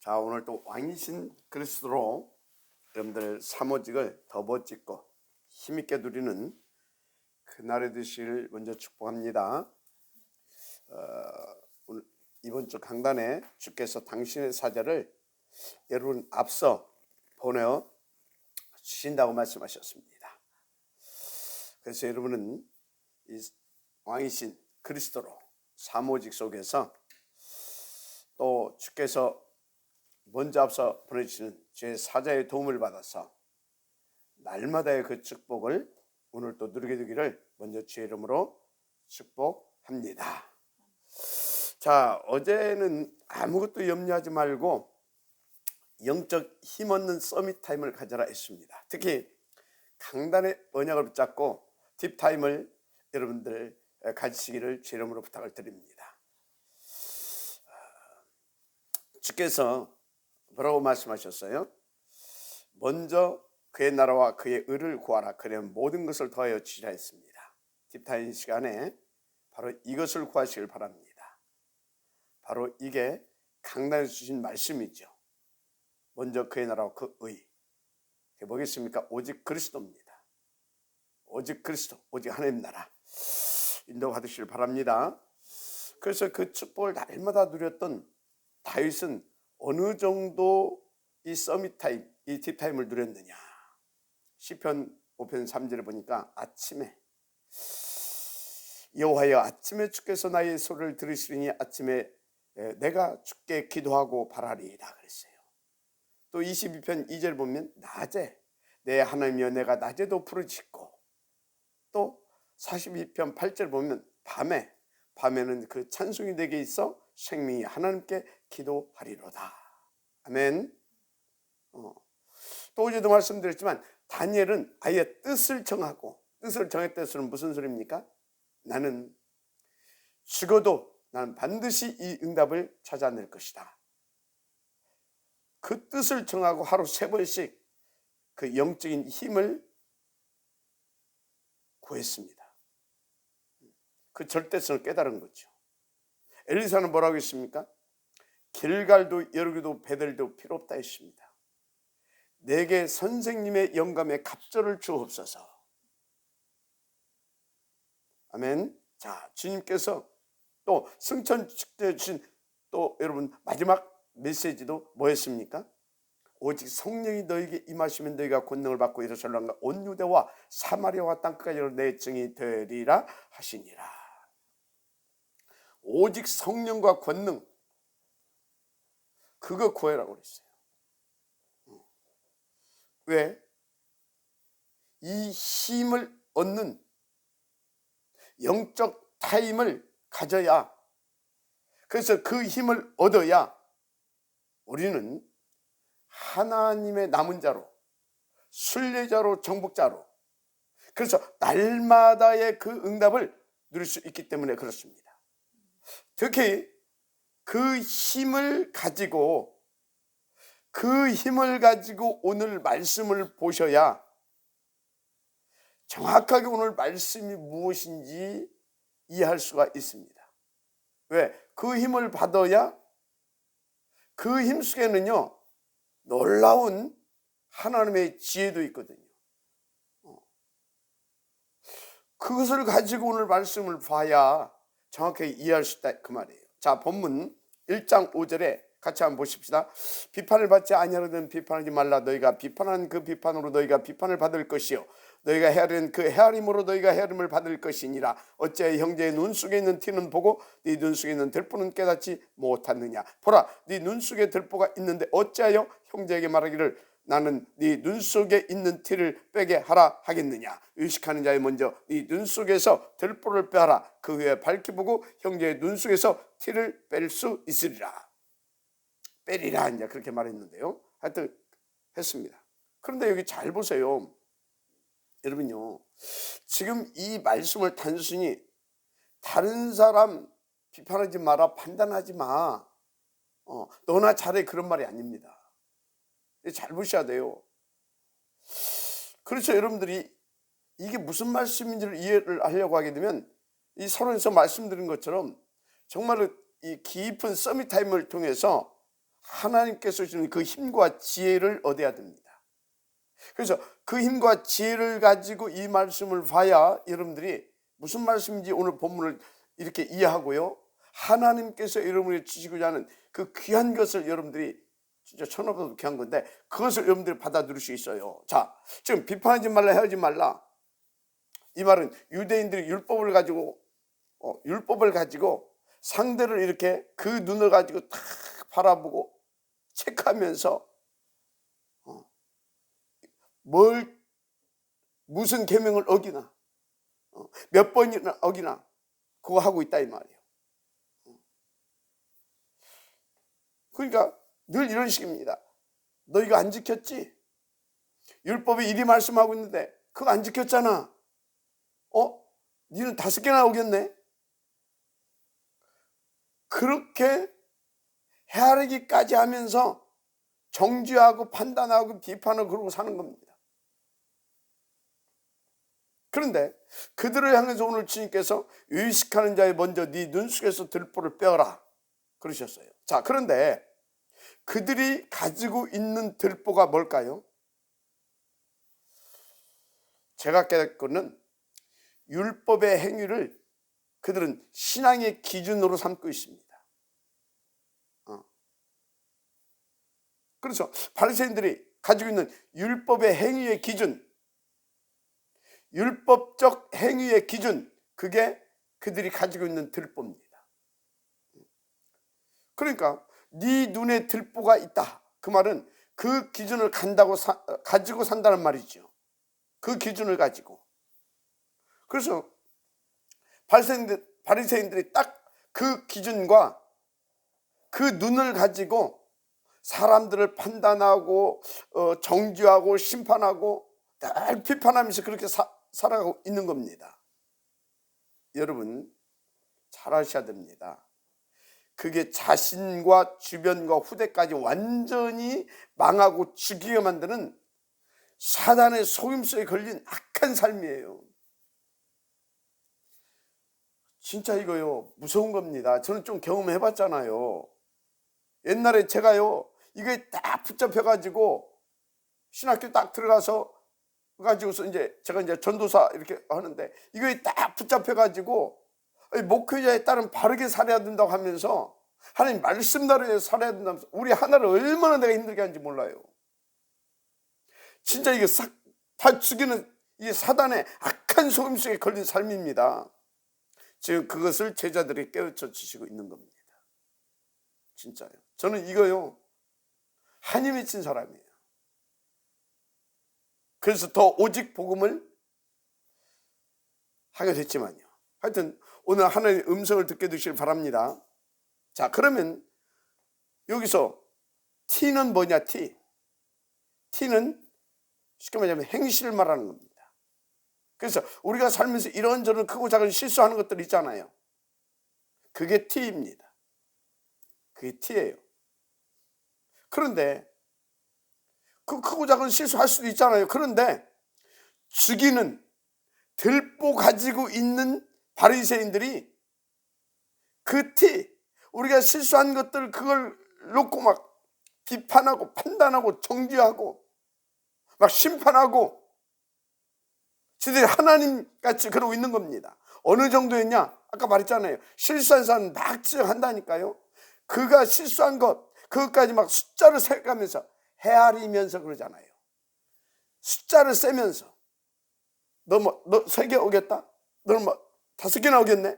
자, 오늘 또 왕이신 그리스도로 여러분들 사모직을 더 멋지고 힘있게 누리는 그날이 되시기를 먼저 축복합니다. 오늘 이번 주 강단에 주께서 당신의 사자를 여러분 앞서 보내어 주신다고 말씀하셨습니다. 그래서 여러분은 이 왕이신 그리스도로 사모직 속에서 또 주께서 먼저 앞서 보내주시는 제 사자의 도움을 받아서 날마다의 그 축복을 오늘 또 누리게 되기를 먼저 주의 이름으로 축복합니다. 자, 어제는 아무것도 염려하지 말고 영적 힘 얻는 서밋 타임을 가져라 했습니다. 특히 강단의 언약을 붙잡고 딥타임을 여러분들 가지시기를 주의 이름으로 부탁을 드립니다. 주께서 뭐라고 말씀하셨어요? 먼저 그의 나라와 그의 의를 구하라. 그러면 모든 것을 더하여 주시라 했습니다. 딥타임 시간에 바로 이것을 구하시길 바랍니다. 바로 이게 강단에서 주신 말씀이죠. 먼저 그의 나라와 그 의. 그게 뭐겠습니까? 오직 그리스도입니다. 오직 그리스도, 오직 하나님 나라 인도 받으시길 바랍니다. 그래서 그 축복을 날마다 누렸던 다윗은 어느 정도 이 서밋 타임, 이 딥타임을 누렸느냐. 시편 5편 3절에 보니까 아침에 여호와여 아침에 주께서 나의 소리를 들으시리니 아침에 내가 주께 기도하고 바라리이다 그랬어요. 또 22편 2절 보면 낮에 내 하나님이여 내가 낮에도 부르짖고, 또 42편 8절 보면 밤에는 그 찬송이 내게 있어 생명이 하나님께 기도하리로다. 아멘. 또 어제도 말씀드렸지만 다니엘은 아예 뜻을 정하고, 뜻을 정했다는 뜻은 무슨 소리입니까? 나는 죽어도 난 반드시 이 응답을 찾아낼 것이다. 그 뜻을 정하고 하루 3번씩 그 영적인 힘을 구했습니다. 그 절대성을 깨달은 거죠. 엘리사는 뭐라고 했습니까? 길갈도 여리고도 베델도 필요 없다 했습니다. 내게 선생님의 영감에 갑절을 주옵소서. 아멘. 자, 주님께서 또 승천 축제 주신 또 여러분 마지막 메시지도 뭐였습니까? 오직 성령이 너에게 임하시면 너희가 권능을 받고 예루살렘과 온 유대와 사마리아와 땅끝까지 내 증이 되리라 하시니라. 오직 성령과 권능, 그거 구해라고 그랬어요. 왜? 이 힘을 얻는 영적 타임을 가져야, 그래서 그 힘을 얻어야 우리는 하나님의 남은 자로, 순례자로, 정복자로, 그래서 날마다의 그 응답을 누릴 수 있기 때문에 그렇습니다. 특히 그 힘을 가지고 오늘 말씀을 보셔야 정확하게 오늘 말씀이 무엇인지 이해할 수가 있습니다. 왜? 그 힘을 받아야 그 힘 속에는요 놀라운 하나님의 지혜도 있거든요. 그것을 가지고 오늘 말씀을 봐야 정확하게 이해할 수 있다 그 말이에요. 자, 본문 1장 5절에 같이 한번 보십시다. 비판을 받지 아니하려는 비판하지 말라. 너희가 비판한 그 비판으로 너희가 비판을 받을 것이요 너희가 헤아린 그 헤아림으로 너희가 헤아림을 받을 것이니라. 어찌하여 형제의 눈 속에 있는 티는 보고 네 눈 속에 있는 들보는 깨닫지 못하느냐. 보라, 네 눈 속에 들보가 있는데 어찌하여 형제에게 말하기를 나는 네 눈 속에 있는 티를 빼게 하라 하겠느냐. 의식하는 자의 먼저 네 눈 속에서 들보를 빼라. 그 후에 밝히 보고 형제의 눈 속에서 티를 뺄 수 있으리라. 빼리라 이제 그렇게 말했는데요. 하여튼 했습니다. 그런데 여기 잘 보세요. 여러분요, 지금 이 말씀을 단순히 다른 사람 비판하지 마라, 판단하지 마, 너나 잘해, 그런 말이 아닙니다. 잘 보셔야 돼요. 그렇죠. 여러분들이 이게 무슨 말씀인지를 이해를 하려고 하게 되면 이 서론에서 말씀드린 것처럼 정말 이 깊은 서밋 타임을 통해서 하나님께서 주는 그 힘과 지혜를 얻어야 됩니다. 그래서 그 힘과 지혜를 가지고 이 말씀을 봐야 여러분들이 무슨 말씀인지 오늘 본문을 이렇게 이해하고요, 하나님께서 여러분이 주시고자 하는 그 귀한 것을 여러분들이 진짜 천하보다 귀한 건데 그것을 여러분들이 받아 들일 수 있어요. 자, 지금 비판하지 말라, 헤어지 말라, 이 말은 유대인들이 율법을 가지고 상대를 이렇게 그 눈을 가지고 탁 바라보고 체크하면서 무슨 계명을 어기나 몇 번이나 어기나 그거 하고 있다 이 말이에요. 그러니까 늘 이런 식입니다. 너 이거 안 지켰지? 율법이 이리 말씀하고 있는데 그거 안 지켰잖아. 니는 5개나 어겼네? 그렇게 헤아리기까지 하면서 정죄하고 판단하고 비판하고 그러고 사는 겁니다. 그런데 그들을 향해서 오늘 주님께서 의식하는 자에 먼저 네 눈 속에서 들보를 빼어라 그러셨어요. 자, 그런데 그들이 가지고 있는 들보가 뭘까요? 제가 깨닫고는 율법의 행위를 그들은 신앙의 기준으로 삼고 있습니다. 그래서 바리새인들이 가지고 있는 율법의 행위의 기준, 율법적 행위의 기준, 그게 그들이 가지고 있는 들보입니다. 그러니까 네 눈에 들보가 있다, 그 말은 그 기준을 가지고 산다는 말이죠. 그 기준을 가지고. 그래서 바리새인들이 딱 그 기준과 그 눈을 가지고 사람들을 판단하고 정죄하고 심판하고 늘 비판하면서 그렇게 살아가고 있는 겁니다. 여러분 잘 아셔야 됩니다. 그게 자신과 주변과 후대까지 완전히 망하고 죽이게 만드는 사단의 속임수에 걸린 악한 삶이에요. 진짜 이거요 무서운 겁니다. 저는 좀 경험해 봤잖아요. 옛날에 제가요 이게 딱 붙잡혀가지고 신학교 딱 들어가서 가지고서 제가 전도사 이렇게 하는데 이거에 딱 붙잡혀가지고 목회자에 따른 바르게 살아야 된다고 하면서 하나님 말씀대로 살아야 된다면서 우리 하나를 얼마나 내가 힘들게 하는지 몰라요. 진짜 이게 다 죽이는 이 사단의 악한 속임수에 걸린 삶입니다. 지금 그것을 제자들이 깨우쳐 주시고 있는 겁니다. 진짜요. 저는 이거요 한이 맺힌 사람이에요. 그래서 더 오직 복음을 하게 됐지만요. 하여튼 오늘 하나님의 음성을 듣게 되시길 바랍니다. 자, 그러면 여기서 T는 뭐냐? T는 쉽게 말하면 행실을 말하는 겁니다. 그래서 우리가 살면서 이런저런 크고 작은 실수하는 것들 있잖아요. 그게 T입니다. 그게 T예요. 그런데 그 크고 작은 실수할 수도 있잖아요. 그런데 죽이는 들보 가지고 있는 바리새인들이 그 T, 우리가 실수한 것들 그걸 놓고 막 비판하고 판단하고 정죄하고 막 심판하고 저들이 하나님같이 그러고 있는 겁니다. 어느 정도였냐? 아까 말했잖아요. 실수한 사람은 막 지적한다니까요. 그가 실수한 그것까지 막 숫자를 세가면서 헤아리면서 그러잖아요. 숫자를 세면서 너 3개 오겠다? 너는 5개나 오겠네?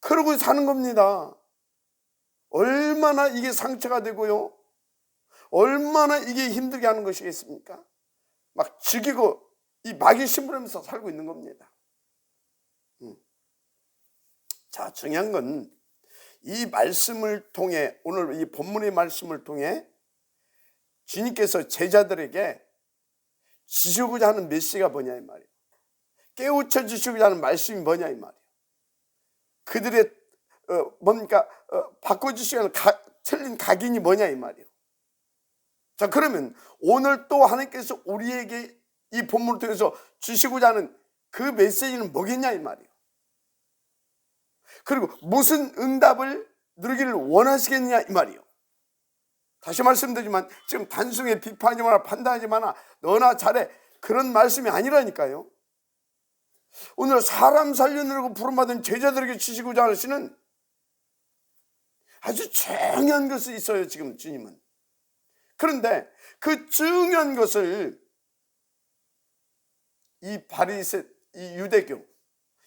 그러고 사는 겁니다. 얼마나 이게 상처가 되고요. 얼마나 이게 힘들게 하는 것이겠습니까? 막 죽이고 이 마귀 심부름에서 살고 있는 겁니다. 자, 중요한 건 이 말씀을 통해, 오늘 이 본문의 말씀을 통해 주님께서 제자들에게 주시고자 하는 메시지가 뭐냐 이 말이에요. 깨우쳐 주시고자 하는 말씀이 뭐냐 이 말이에요. 그들의 바꿔주시고자 하는 틀린 각인이 뭐냐 이 말이에요. 자, 그러면 오늘 또 하나님께서 우리에게 이 본문을 통해서 주시고자 하는 그 메시지는 뭐겠냐 이 말이에요. 그리고 무슨 응답을 누리기를 원하시겠냐 이 말이에요. 다시 말씀드리지만 지금 단순히 비판하지 마라, 판단하지 마라, 너나 잘해, 그런 말씀이 아니라니까요. 오늘 사람 살려내려고 부름받은 제자들에게 주시고자 하시는 아주 중요한 것이 있어요, 지금 주님은. 그런데 그 중요한 것을 이 유대교,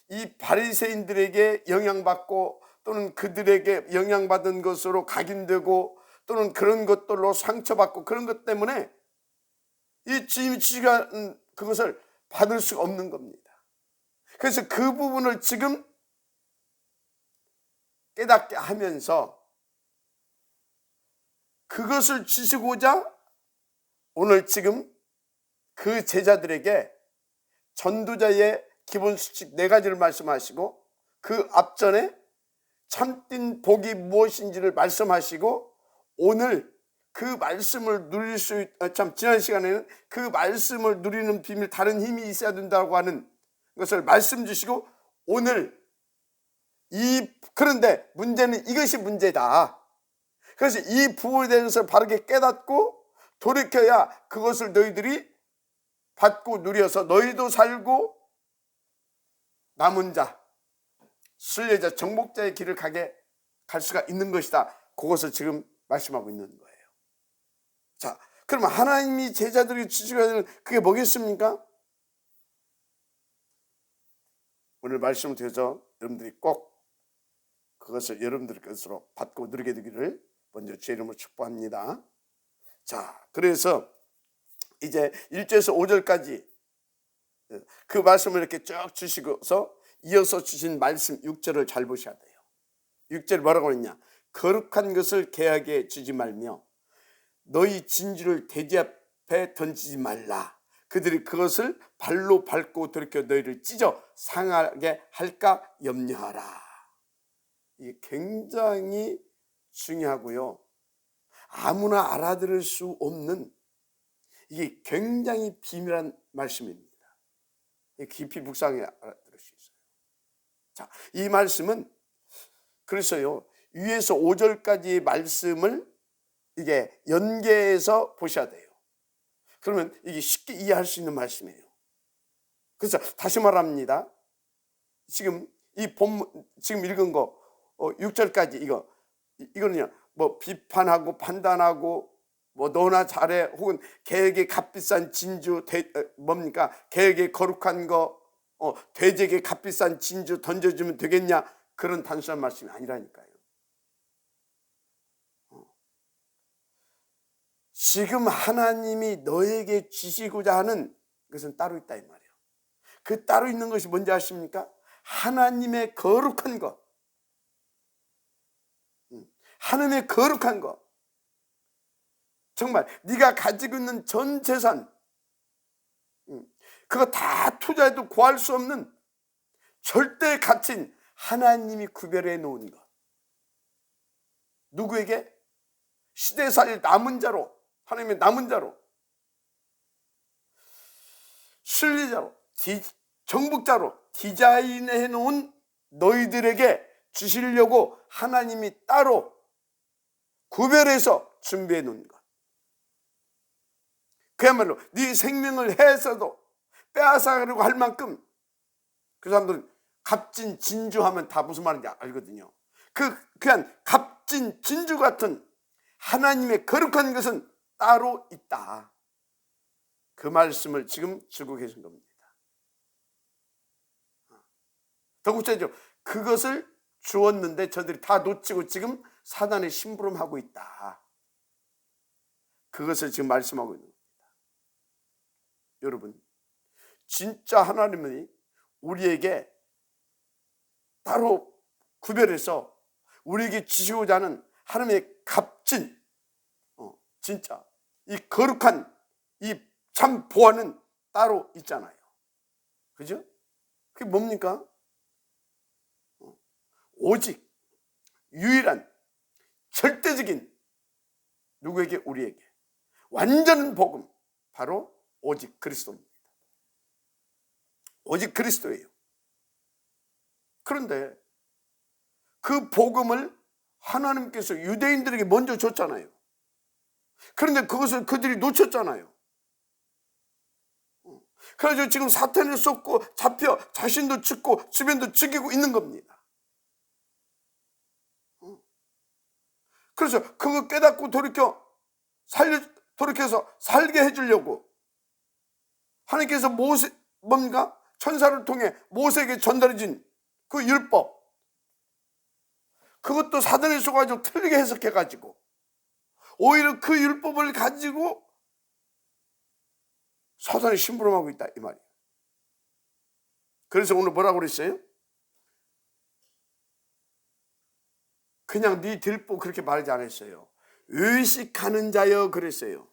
이 바리새인들에게 영향받고 또는 그들에게 영향받은 것으로 각인되고 또는 그런 것들로 상처받고 그런 것 때문에 이 주님이 주시는 그것을 받을 수가 없는 겁니다. 그래서 그 부분을 지금 깨닫게 하면서 그것을 주시고자 오늘 지금 그 제자들에게 전도자의 기본 수칙 4가지를 말씀하시고 그 앞전에 참된 복이 무엇인지를 말씀하시고 오늘 그 말씀을 누릴 수 지난 시간에는 그 말씀을 누리는 비밀, 다른 힘이 있어야 된다고 하는 것을 말씀 주시고 오늘 그런데 문제는 이것이 문제다. 그래서 이 부분에 대해서 바르게 깨닫고 돌이켜야 그것을 너희들이 받고 누려서 너희도 살고 남은 자, 순례자, 정복자의 길을 갈 수가 있는 것이다. 그것을 지금 말씀하고 있는 거예요. 자, 그러면 하나님이 제자들에게 주시고자 하는 그게 뭐겠습니까? 오늘 말씀을 통해서 여러분들이 꼭 그것을 여러분들 것으로 받고 누리게 되기를 먼저 주의 이름으로 축복합니다. 자, 그래서 이제 1절에서 5절까지 그 말씀을 이렇게 쭉 주시고서 이어서 주신 말씀 6절을 잘 보셔야 돼요. 6절에 뭐라고 했냐? 거룩한 것을 개하게 주지 말며 너희 진주를 돼지 앞에 던지지 말라. 그들이 그것을 발로 밟고 돌이켜 너희를 찢어 상하게 할까 염려하라. 이게 굉장히 중요하고요. 아무나 알아들을 수 없는 이게 굉장히 비밀한 말씀입니다. 깊이 묵상해 알아들을 수 있어요. 자, 이 말씀은 그래서요 위에서 5절까지의 말씀을 이게 연계해서 보셔야 돼요. 그러면 이게 쉽게 이해할 수 있는 말씀이에요. 그래서 다시 말합니다. 지금 이 본문 지금 읽은 거 6절까지 이거는요 뭐 비판하고 판단하고 뭐 너나 잘해 혹은 개에게 값비싼 진주 뭡니까? 개에게 거룩한 거 돼지에게 값비싼 진주 던져주면 되겠냐? 그런 단순한 말씀이 아니라니까요. 지금 하나님이 너에게 주시고자 하는 것은 따로 있다 이 말이에요. 그 따로 있는 것이 뭔지 아십니까? 하나님의 거룩한 것, 하나님의 거룩한 것, 정말 네가 가지고 있는 전 재산, 그거 다 투자해도 구할 수 없는 절대 가치인 하나님이 구별해 놓은 것. 누구에게? 시대사의 남은 자로, 하나님의 남은 자로, 순리자로, 정복자로 디자인해 놓은 너희들에게 주시려고 하나님이 따로 구별해서 준비해 놓은 것. 그야말로 네 생명을 해서도 빼앗아가려고 할 만큼 그 사람들은 값진 진주하면 다 무슨 말인지 알거든요. 그냥 값진 진주 같은 하나님의 거룩한 것은 따로 있다. 그 말씀을 지금 주고 계신 겁니다. 더 구체적으로 그것을 주었는데 저들이 다 놓치고 지금 사단의 심부름하고 있다. 그것을 지금 말씀하고 있는 겁니다. 여러분, 진짜 하나님이 우리에게 따로 구별해서 우리에게 주시고자 하는 하나님의 값진 진짜 이 거룩한 이 참 보화는 따로 있잖아요. 그죠? 그게 뭡니까? 오직 유일한 절대적인 누구에게? 우리에게 완전한 복음, 바로 오직 그리스도입니다. 오직 그리스도예요. 그런데 그 복음을 하나님께서 유대인들에게 먼저 줬잖아요. 그런데 그것을 그들이 놓쳤잖아요. 그래서 지금 사탄에 쏟고 잡혀 자신도 죽고 주변도 죽이고 있는 겁니다. 그래서 그거 깨닫고 돌이켜서 살게 해주려고 하나님께서 뭔가 천사를 통해 모세에게 전달해 준 그 율법, 그것도 사단에 쏘가지고 틀리게 해석해가지고 오히려 그 율법을 가지고 사단이 심부름하고 있다 이 말이에요. 그래서 오늘 뭐라고 그랬어요? 그냥 네 들보 그렇게 말하지 않았어요. 의식하는 자여 그랬어요.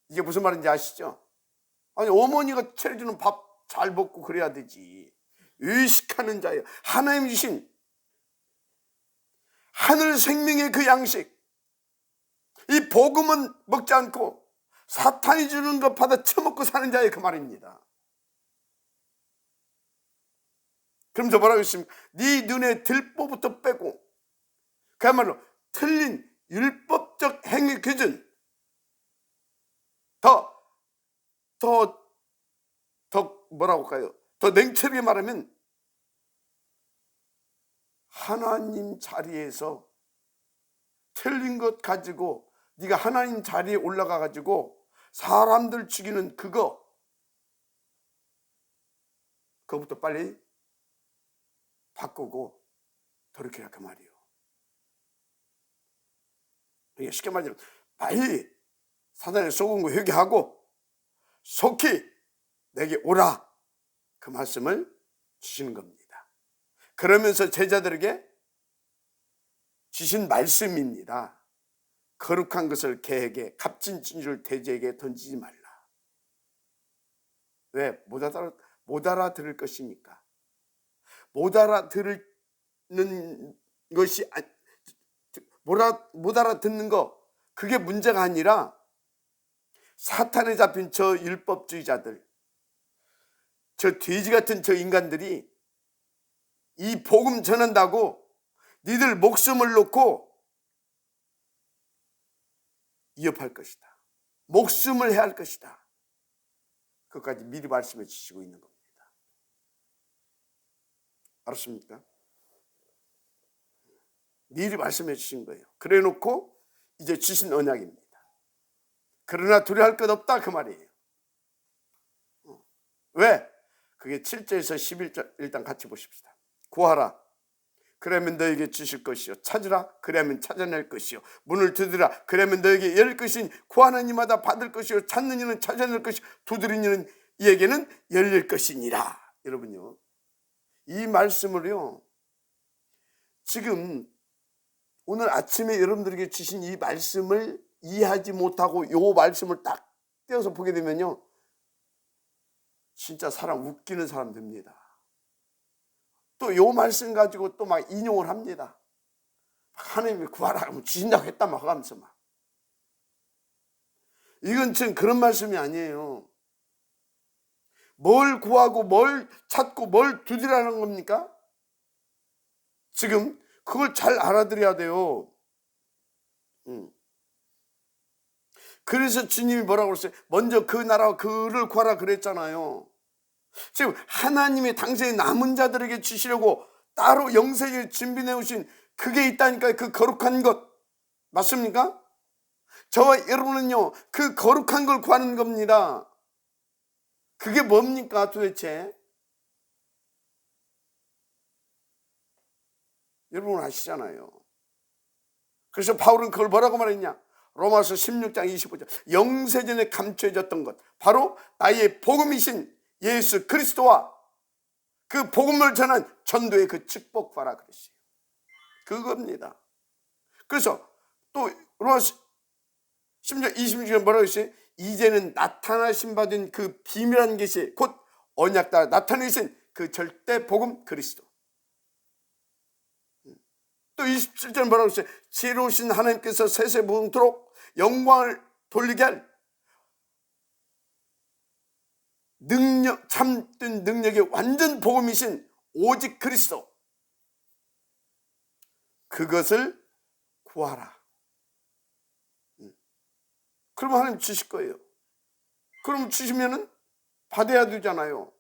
이게 무슨 말인지 아시죠? 아니 어머니가 차려주는 밥 잘 먹고 그래야 되지. 의식하는 자여, 하나님 주신 하늘 생명의 그 양식, 이 복음은 먹지 않고 사탄이 주는 것 받아 처먹고 사는 자의 그 말입니다. 그러면서 뭐라고 했습니까? 네 눈에 들보부터 빼고 그야말로 틀린 율법적 행위 기준, 더 뭐라고 할까요? 더 냉철하게 말하면 하나님 자리에서 틀린 것 가지고 네가 하나님 자리에 올라가 가지고 사람들 죽이는 그거부터 빨리 바꾸고 돌이켜라 그 말이에요. 쉽게 말하면 빨리 사단에 속은 거 회개하고 속히 내게 오라 그 말씀을 주시는 겁니다. 그러면서 제자들에게 주신 말씀입니다. 거룩한 것을 개에게 값진 진주를 돼지에게 던지지 말라. 왜? 못 알아들을 것이니까. 못 알아듣는 것이 못 알아듣는 거 그게 문제가 아니라 사탄에 잡힌 저 율법주의자들, 저 돼지 같은 저 인간들이 이 복음 전한다고 니들 목숨을 놓고 위협할 것이다. 목숨을 해야 할 것이다. 그것까지 미리 말씀해 주시고 있는 겁니다. 알았습니까? 미리 말씀해 주신 거예요. 그래 놓고 이제 주신 언약입니다. 그러나 두려워할 것 없다 그 말이에요. 왜? 그게 7절에서 11절 일단 같이 보십시다. 구하라 그러면 너에게 주실 것이요 찾으라 그러면 찾아낼 것이요 문을 두드리라 그러면 너에게 열릴 것이니 구하는 이마다 받을 것이요 찾는 이는 찾아낼 것이요 두드리는 이는 이에게는 열릴 것이니라. 여러분요, 이 말씀을요 지금 오늘 아침에 여러분들에게 주신 이 말씀을 이해하지 못하고 이 말씀을 딱 떼어서 보게 되면요 진짜 사람 웃기는 사람 됩니다. 또 이 말씀 가지고 또 막 인용을 합니다. 하나님이 구하라 하면 주신다고 했다 막 하면서 막. 이건 지금 그런 말씀이 아니에요. 뭘 구하고 뭘 찾고 뭘 두드리라는 겁니까? 지금 그걸 잘 알아들어야 돼요. 그래서 주님이 뭐라고 그랬어요? 먼저 그 나라와 그를 구하라 그랬잖아요. 지금 하나님이 당신의 남은 자들에게 주시려고 따로 영생을 준비해 오신 그게 있다니까요. 그 거룩한 것 맞습니까? 저와 여러분은요 그 거룩한 걸 구하는 겁니다. 그게 뭡니까 도대체? 여러분 아시잖아요. 그래서 바울은 그걸 뭐라고 말했냐? 로마서 16장 25절 영세전에 감춰졌던 것 바로 나의 복음이신 예수 그리스도와 그 복음을 전한 전도의 그 축복 봐라 그랬어요. 그겁니다. 그래서 또 로마서 16장 26절 뭐라고 했어요? 이제는 나타나신 받은 그 비밀한 계시 곧 언약 따라 나타내신 그 절대 복음 그리스도. 또 27절 뭐라고 했어요? 지혜로우신 하나님께서 세세무궁토록 영광을 돌리게 할 능력, 참된 능력의 완전 복음이신 오직 그리스도 그것을 구하라. 그러면 하나님 주실 거예요. 그럼 주시면은 받아야 되잖아요.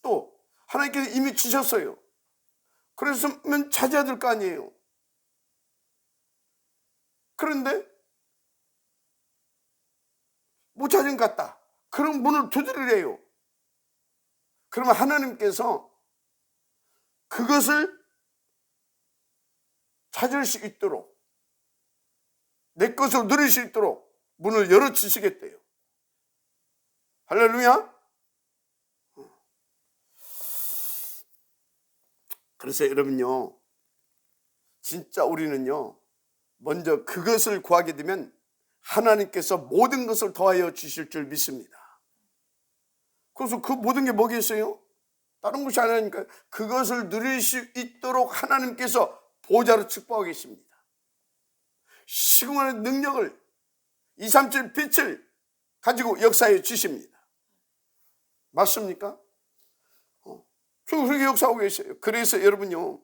또 하나님께서 이미 주셨어요. 그랬으면 찾아야 될 거 아니에요. 그런데 못 찾은 것 같다. 그럼 문을 두드리래요. 그러면 하나님께서 그것을 찾을 수 있도록, 내 것을 누릴 수 있도록 문을 열어주시겠대요. 할렐루야. 그래서 여러분요, 진짜 우리는요, 먼저 그것을 구하게 되면 하나님께서 모든 것을 더하여 주실 줄 믿습니다. 그래서 그 모든 게 뭐겠어요? 다른 것이 아니니까 그것을 누릴 수 있도록 하나님께서 보좌로 축복하고 계십니다. 시공하는 능력을 237 빛을 가지고 역사해 주십니다. 맞습니까? 저 그렇게 역사하고 계세요. 그래서 여러분요,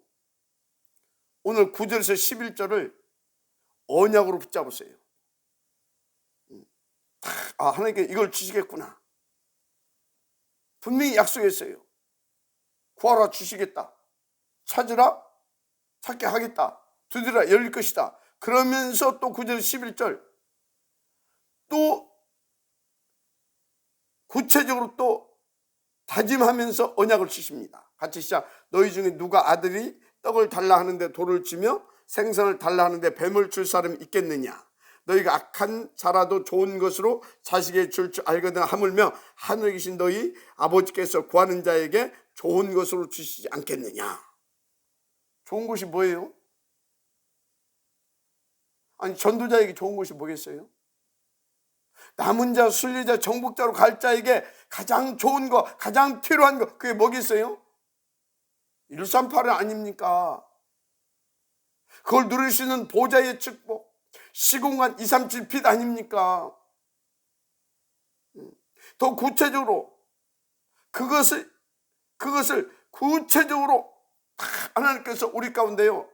오늘 9절에서 11절을 언약으로 붙잡으세요. 아, 하나님께 이걸 주시겠구나. 분명히 약속했어요. 구하라 주시겠다. 찾으라 찾게 하겠다. 두드리라 열릴 것이다. 그러면서 또 9절 11절 또 구체적으로 또 다짐하면서 언약을 주십니다. 같이 시작. 너희 중에 누가 아들이 떡을 달라 하는데 돌을 주며 생선을 달라 하는데 뱀을 줄 사람이 있겠느냐. 너희가 악한 자라도 좋은 것으로 자식에게 줄 줄 알거든 하물며 하늘에 계신 너희 아버지께서 구하는 자에게 좋은 것으로 주시지 않겠느냐. 좋은 것이 뭐예요? 아니, 전도자에게 좋은 것이 뭐겠어요? 남은 자, 순례자, 정복자로 갈 자에게 가장 좋은 거, 가장 필요한 거, 그게 뭐겠어요? 138은 아닙니까? 그걸 누릴 수 있는 보좌의 축복, 시공간 237 빛 아닙니까? 더 구체적으로 그것을 구체적으로 하나님께서 우리 가운데요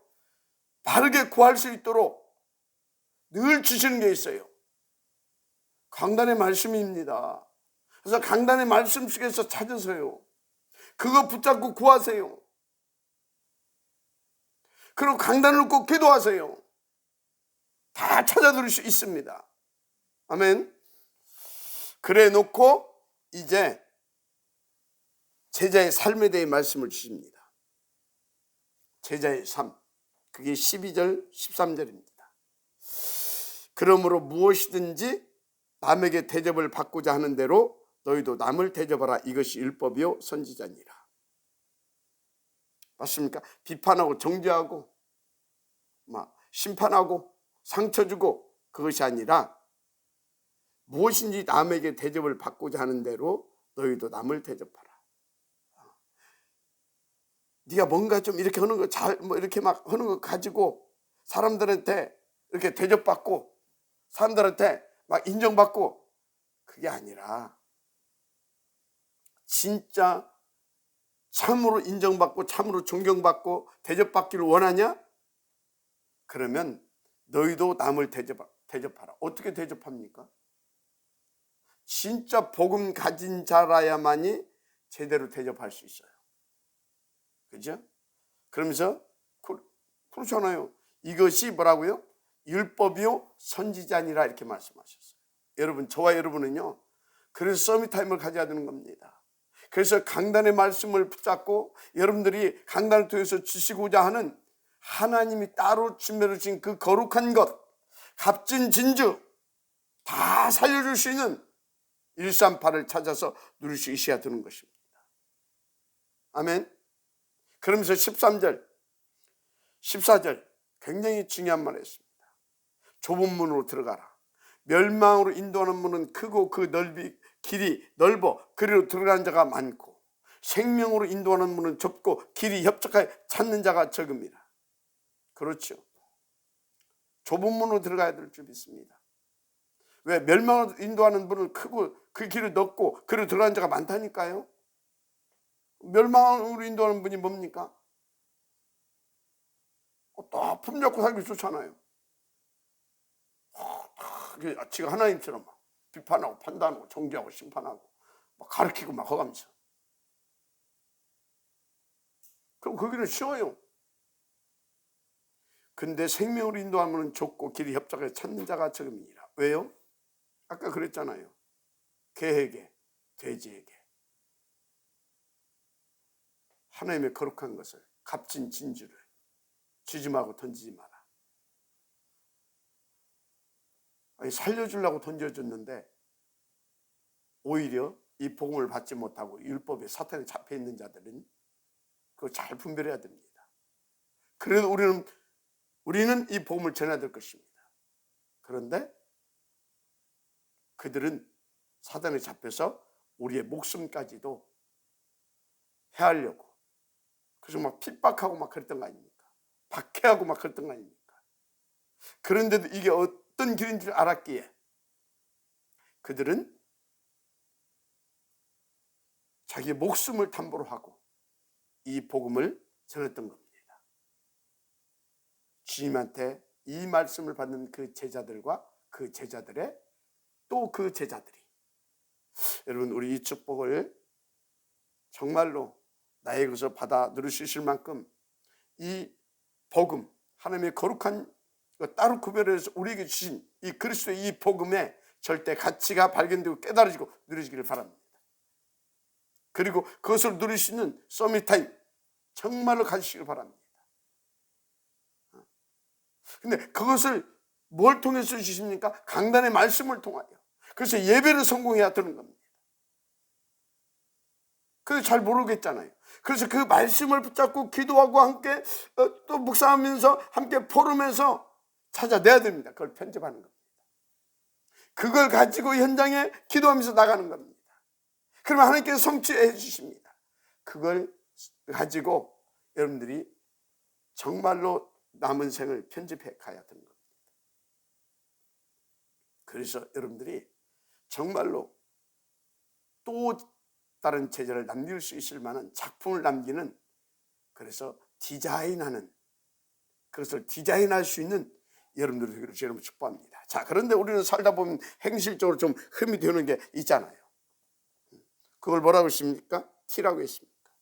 바르게 구할 수 있도록 늘 주시는 게 있어요. 강단의 말씀입니다. 그래서 강단의 말씀 속에서 찾으세요. 그거 붙잡고 구하세요. 그리고 강단을 꼭 기도하세요. 다 찾아 들을 수 있습니다. 아멘. 그래 놓고 이제 제자의 삶에 대해 말씀을 주십니다. 제자의 삶, 그게 12절 13절입니다. 그러므로 무엇이든지 남에게 대접을 받고자 하는 대로 너희도 남을 대접하라. 이것이 율법이요 선지자니라. 맞습니까? 비판하고 정죄하고 막 심판하고 상처 주고 그것이 아니라 무엇인지 남에게 대접을 받고자 하는 대로 너희도 남을 대접하라. 네가 뭔가 좀 이렇게 하는 거 잘 뭐 이렇게 막 하는 거 가지고 사람들한테 이렇게 대접받고 사람들한테 막 인정받고 그게 아니라 진짜 참으로 인정받고 참으로 존경받고 대접받기를 원하냐? 그러면 너희도 남을 대접하라. 어떻게 대접합니까? 진짜 복음 가진 자라야만이 제대로 대접할 수 있어요. 그죠? 그러면서 그렇잖아요. 이것이 뭐라고요? 율법이요 선지자니라 이렇게 말씀하셨어요. 여러분, 저와 여러분은요 그래서 서밋타임을 가져야 되는 겁니다. 그래서 강단의 말씀을 붙잡고 여러분들이 강단을 통해서 주시고자 하는 하나님이 따로 준비해 주신 그 거룩한 것, 값진 진주 다 살려줄 수 있는 138을 찾아서 누릴 수 있어야 되는 것입니다. 아멘. 그러면서 13절 14절 굉장히 중요한 말을 했습니다. 좁은 문으로 들어가라. 멸망으로 인도하는 문은 크고 그 길이 넓어 그리로 들어가는 자가 많고 생명으로 인도하는 문은 좁고 길이 협착하여 찾는 자가 적음이라. 그렇죠. 좁은 문으로 들어가야 될 줄 믿습니다. 왜? 멸망으로 인도하는 문은 크고 그 길이 넓고 그리로 들어가는 자가 많다니까요. 멸망으로 인도하는 분이 뭡니까? 또 품잡고 살기 좋잖아요. 지가 하나님처럼 막 비판하고 판단하고 정죄하고 심판하고 막 가르치고 막 허가면서. 그럼 거기는 쉬워요. 근데 생명을 인도하면 좁고 길이 협착해 찾는 자가 적음이니라. 왜요? 아까 그랬잖아요. 개에게, 돼지에게 하나님의 거룩한 것을, 값진 진주를 쥐지 말고 던지지 마라. 아니, 살려주려고 던져줬는데 오히려 이 복음을 받지 못하고 율법에 사탄에 잡혀 있는 자들은 그걸 잘 분별해야 됩니다. 그래도 우리는 이 복음을 전해야 될 것입니다. 그런데 그들은 사단에 잡혀서 우리의 목숨까지도 해하려고, 그래서 막 핍박하고 막 그랬던 거 아닙니까? 박해하고 막 그랬던 거 아닙니까? 그런데도 이게 어떤 길인 줄 알았기에 그들은 자기의 목숨을 담보로 하고 이 복음을 전했던 겁니다. 주님한테 이 말씀을 받는 그 제자들과 그 제자들의 또 그 제자들이, 여러분, 우리 이 축복을 정말로 나의 것을 받아 누릴 수 있을 만큼 이 복음, 하나님의 거룩한 따로 구별해서 우리에게 주신 이 그리스도의 이 복음의 절대 가치가 발견되고 깨달아지고 누려지기를 바랍니다. 그리고 그것을 누릴 수 있는 서밋타임 정말로 가지시길 바랍니다. 근데 그것을 뭘 통해서 주십니까? 강단의 말씀을 통하여. 그래서 예배를 성공해야 되는 겁니다. 그래서 잘 모르겠잖아요. 그래서 그 말씀을 붙잡고 기도하고 함께 또 묵상하면서 함께 포럼해서 찾아내야 됩니다. 그걸 편집하는 겁니다. 그걸 가지고 현장에 기도하면서 나가는 겁니다. 그러면 하나님께서 성취해 주십니다. 그걸 가지고 여러분들이 정말로 남은 생을 편집해 가야 되는 겁니다. 그래서 여러분들이 정말로 또 다른 제자를 남길 수 있을 만한 작품을 남기는, 그래서 디자인하는, 그것을 디자인할 수 있는 여러분들을 여러분 축복합니다. 자, 그런데 우리는 살다 보면 행실적으로 좀 흠이 되는 게 있잖아요. 그걸 뭐라고 했습니까? 티라고 했습니까?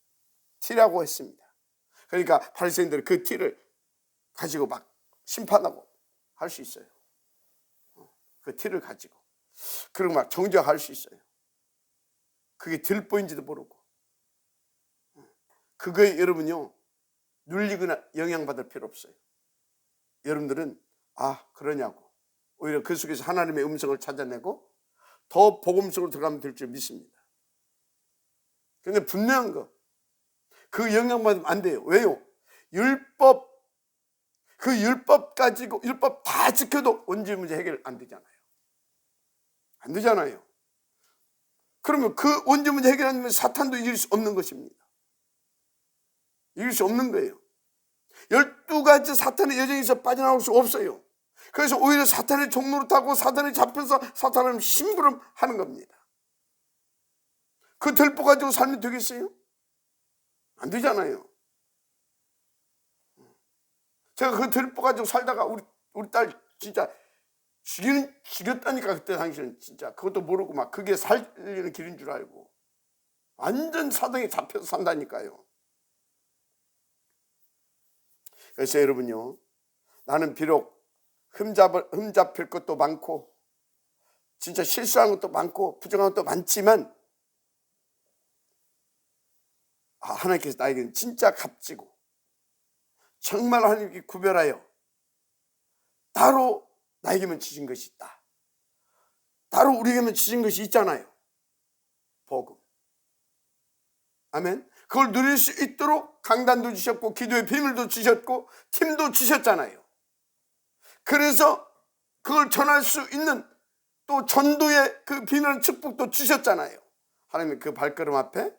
티라고 했습니다. 그러니까 바리새인들은 그 티를 가지고 막 심판하고 할 수 있어요. 그 티를 가지고 그리고 막 정죄할 수 있어요. 그게 들보인지도 모르고. 그거에 여러분요 눌리거나 영향받을 필요 없어요. 여러분들은 그러냐고 오히려 그 속에서 하나님의 음성을 찾아내고 더 복음 속으로 들어가면 될 줄 믿습니다. 그런데 분명한 거, 그 영향받으면 안 돼요. 왜요? 그 율법 가지고 율법 다 지켜도 원죄 문제 해결 안 되잖아요. 안 되잖아요. 그러면 그 원죄 문제 해결하면 사탄도 이길 수 없는 것입니다. 이길 수 없는 거예요. 12가지 사탄의 여정에서 빠져나올 수 없어요. 그래서 오히려 사탄의 종로를 타고 사탄에 잡혀서 사탄을 심부름하는 겁니다. 그 들보 가지고 살면 되겠어요? 안 되잖아요. 제가 그 들보 가지고 살다가 우리 딸 진짜 죽였다니까. 그때 당시는 진짜 그것도 모르고 막 그게 살리는 길인 줄 알고 완전 사등에 잡혀서 산다니까요. 그래서 여러분요, 나는 비록 흠잡힐 것도 많고 진짜 실수한 것도 많고 부정한 것도 많지만 하나님께서 나에게는 진짜 값지고 정말 하나님께 구별하여 따로 나에게만 주신 것이 있다. 따로 우리에게만 주신 것이 있잖아요. 복음. 아멘. 그걸 누릴 수 있도록 강단도 주셨고 기도의 비밀도 주셨고 팀도 주셨잖아요. 그래서 그걸 전할 수 있는 또 전도의 그 비밀한 축복도 주셨잖아요. 하나님의 그 발걸음 앞에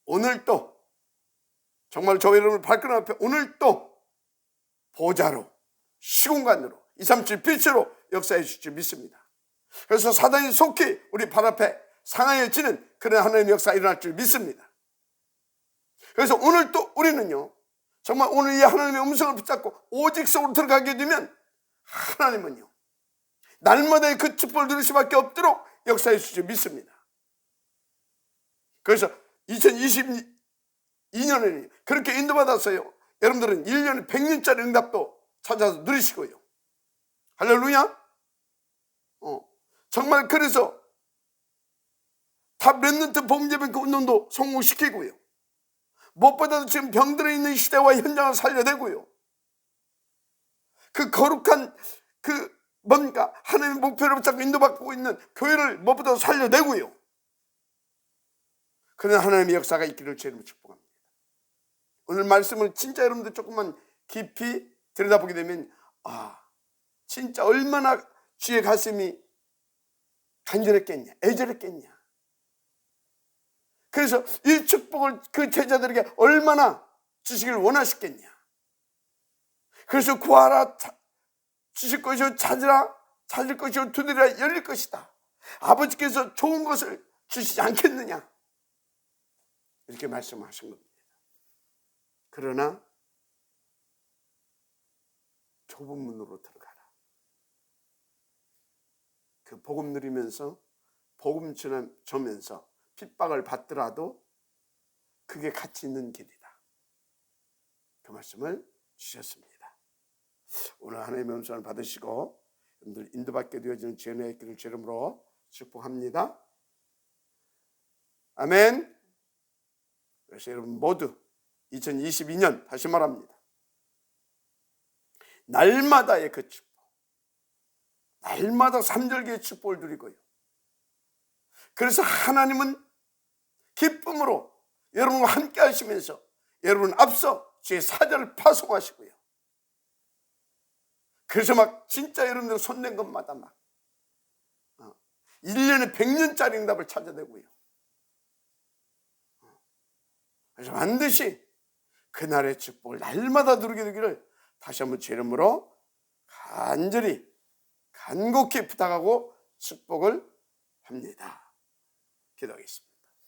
오늘 또 정말 저 여러분 발걸음 앞에 오늘 또 보좌로 시공간으로 237 빛으로 역사해 주실 줄 믿습니다. 그래서 사단이 속히 우리 발 앞에 상하여지는 그런 하나님의 역사가 일어날 줄 믿습니다. 그래서 오늘 또 우리는요 정말 오늘 이 하나님의 음성을 붙잡고 오직 속으로 들어가게 되면 하나님은요 날마다 그 축복을 누릴 수밖에 없도록 역사해 주실 줄 믿습니다. 그래서 2022년에는 그렇게 인도받았어요. 여러분들은 1년에 100년짜리 응답도 찾아서 누리시고요. 할렐루야. 정말 그래서 탑 랩넌트 복음제ben그 운동도 성공시키고요. 무엇보다도 지금 병들어 있는 시대와 현장을 살려내고요. 그 거룩한 뭔가 하나님의 목표를 붙잡고 인도받고 있는 교회를 무엇보다도 살려내고요. 그런 하나님의 역사가 있기를 주님으로 축복합니다. 오늘 말씀을 진짜 여러분들 조금만 깊이 들여다보게 되면 진짜 얼마나 주의 가슴이 간절했겠냐, 애절했겠냐. 그래서 이 축복을 그 제자들에게 얼마나 주시기를 원하셨겠냐. 그래서 구하라, 주실 것이요, 찾으라, 찾을 것이요, 두드리라, 열릴 것이다. 아버지께서 좋은 것을 주시지 않겠느냐, 이렇게 말씀하신 겁니다. 그러나 좁은 문으로 들어가라. 그 복음 누리면서, 복음 전면서 핍박을 받더라도 그게 가치 있는 길이다. 그 말씀을 주셨습니다. 오늘 하나님의 음성을 받으시고 여러분들 인도받게 되어지는 지혜의 길을 주름으로 축복합니다. 아멘. 그래서 여러분 모두 2022년 다시 말합니다. 날마다의 그 축복, 날마다 3절기의 축복을 누리고요. 그래서 하나님은 기쁨으로 여러분과 함께 하시면서 여러분 앞서 주의 사자를 파송하시고요. 그래서 막 진짜 여러분들 손댄 것마다 막 1년에 100년짜리 응답을 찾아내고요. 그래서 반드시 그날의 축복을 날마다 누리게 되기를 다시 한번 주 이름으로 간절히 간곡히 부탁하고 축복을 합니다. 기도하겠습니다.